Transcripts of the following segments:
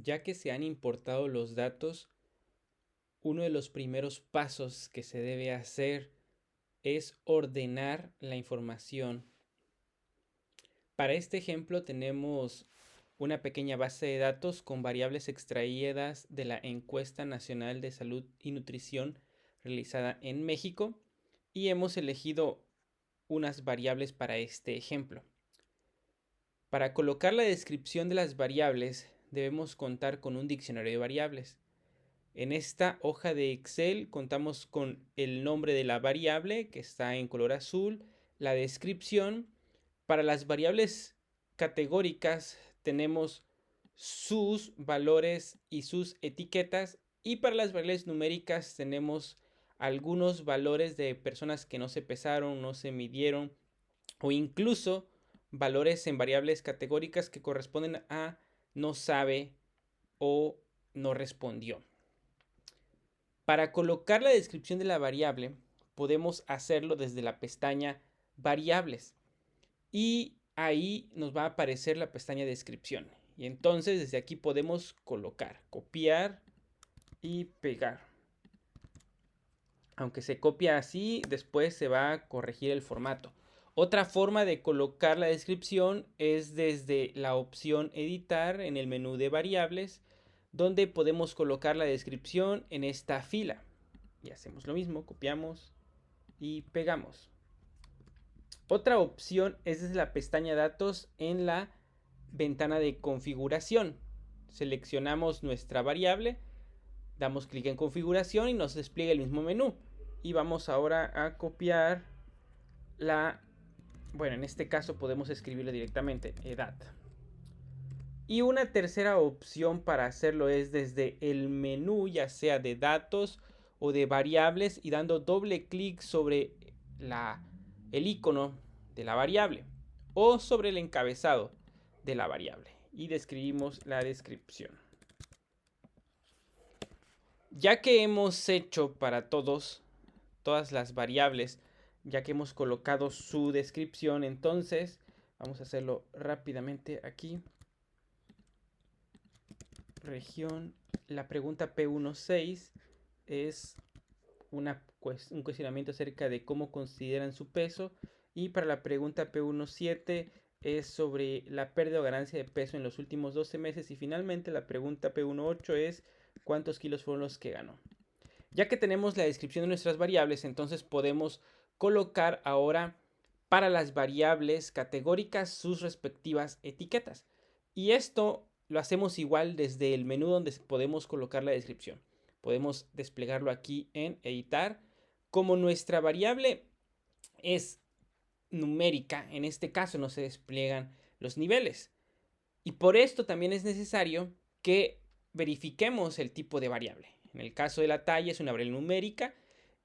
Ya que se han importado los datos, uno de los primeros pasos que se debe hacer es ordenar la información. Para este ejemplo tenemos una pequeña base de datos con variables extraídas de la Encuesta Nacional de Salud y Nutrición realizada en México y hemos elegido unas variables para este ejemplo. Para colocar la descripción de las variables debemos contar con un diccionario de variables. En esta hoja de Excel contamos con el nombre de la variable que está en color azul, la descripción. Para las variables categóricas tenemos sus valores y sus etiquetas, y para las variables numéricas tenemos algunos valores de personas que no se pesaron, no se midieron, o incluso valores en variables categóricas que corresponden a no sabe o no respondió. Para colocar la descripción de la variable podemos hacerlo desde la pestaña variables y ahí nos va a aparecer la pestaña descripción, y entonces desde aquí podemos colocar, copiar y pegar. Aunque se copia así, después se va a corregir el formato. Otra forma de colocar la descripción es desde la opción editar en el menú de variables, donde podemos colocar la descripción en esta fila. Y hacemos lo mismo, copiamos y pegamos. Otra opción es desde la pestaña datos en la ventana de configuración. Seleccionamos nuestra variable, damos clic en configuración y nos despliega el mismo menú. Y vamos ahora a copiar bueno, en este caso podemos escribirlo directamente, edad. Y una tercera opción para hacerlo es desde el menú, ya sea de datos o de variables, y dando doble clic sobre el icono de la variable o sobre el encabezado de la variable y describimos la descripción. Ya que hemos hecho para todas las variables, ya que hemos colocado su descripción, entonces vamos a hacerlo rápidamente aquí. Región, la pregunta P16 es un cuestionamiento acerca de cómo consideran su peso, y para la pregunta P17 es sobre la pérdida o ganancia de peso en los últimos 12 meses, y finalmente la pregunta P18 es cuántos kilos fueron los que ganó. Ya que tenemos la descripción de nuestras variables, entonces podemos colocar ahora para las variables categóricas sus respectivas etiquetas. Y esto lo hacemos igual desde el menú donde podemos colocar la descripción. Podemos desplegarlo aquí en editar. Como nuestra variable es numérica, en este caso no se despliegan los niveles. Y por esto también es necesario que verifiquemos el tipo de variable. En el caso de la talla es una variable numérica,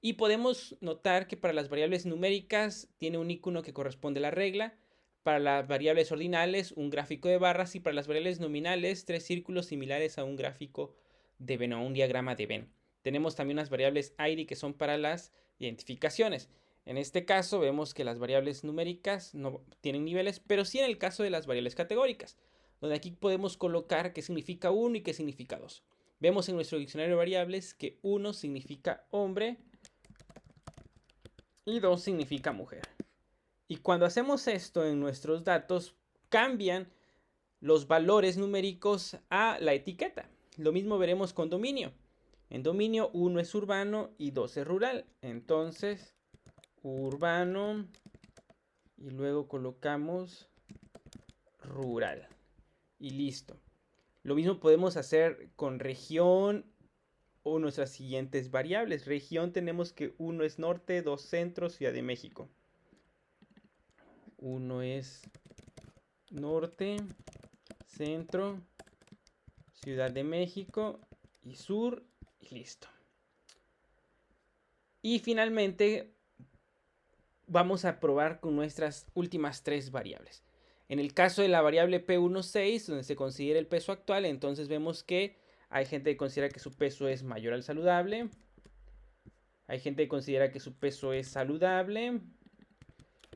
y podemos notar que para las variables numéricas tiene un icono que corresponde a la regla, para las variables ordinales un gráfico de barras, y para las variables nominales 3 círculos similares a un gráfico de Venn o un diagrama de Venn. Tenemos también unas variables ID que son para las identificaciones. En este caso vemos que las variables numéricas no tienen niveles, pero sí en el caso de las variables categóricas, donde aquí podemos colocar qué significa 1 y qué significa 2. Vemos en nuestro diccionario de variables que 1 significa hombre y 2 significa mujer. Y cuando hacemos esto en nuestros datos, cambian los valores numéricos a la etiqueta. Lo mismo veremos con dominio. En dominio 1 es urbano y 2 es rural. Entonces, urbano y luego colocamos rural. Y listo. Lo mismo podemos hacer con región o nuestras siguientes variables. Región tenemos que 1 es norte, 2 centro, Ciudad de México. 1 es norte, centro, Ciudad de México y sur, y listo. Y finalmente vamos a probar con nuestras últimas 3 variables. En el caso de la variable P16, donde se considera el peso actual, entonces vemos que hay gente que considera que su peso es mayor al saludable. Hay gente que considera que su peso es saludable.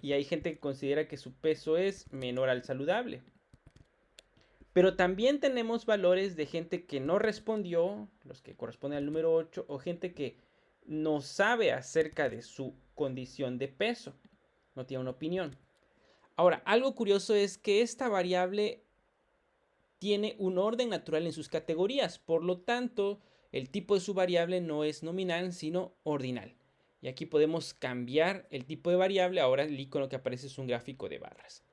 Y hay gente que considera que su peso es menor al saludable. Pero también tenemos valores de gente que no respondió, los que corresponden al número 8, o gente que no sabe acerca de su condición de peso, no tiene una opinión. Ahora, algo curioso es que esta variable tiene un orden natural en sus categorías, por lo tanto, el tipo de su variable no es nominal, sino ordinal. Y aquí podemos cambiar el tipo de variable, ahora el icono que aparece es un gráfico de barras.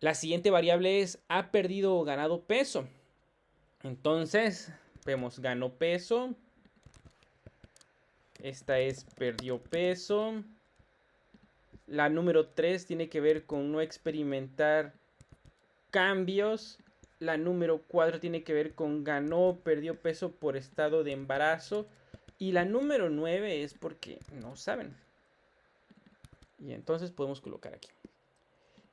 La siguiente variable es ha perdido o ganado peso. Entonces, vemos ganó peso. Esta es perdió peso. La número 3 tiene que ver con no experimentar cambios. La número 4 tiene que ver con ganó, perdió peso por estado de embarazo. Y la número 9 es porque no saben. Y entonces podemos colocar aquí.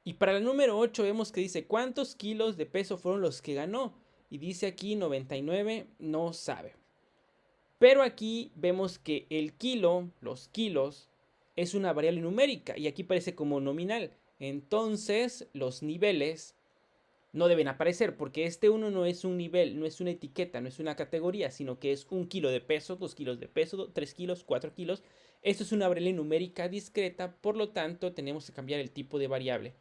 Y para la número 8 vemos que dice cuántos kilos de peso fueron los que ganó. Y dice aquí 99, no sabe. Pero aquí vemos que el kilo, los kilos, es una variable numérica y aquí parece como nominal. Entonces los niveles no deben aparecer porque este 1 no es un nivel, no es una etiqueta, no es una categoría, sino que es 1 kilo de peso, 2 kilos de peso, 3 kilos, 4 kilos. Esto es una variable numérica discreta, por lo tanto tenemos que cambiar el tipo de variable.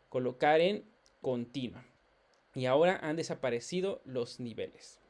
Colocar en continua. Y ahora han desaparecido los niveles.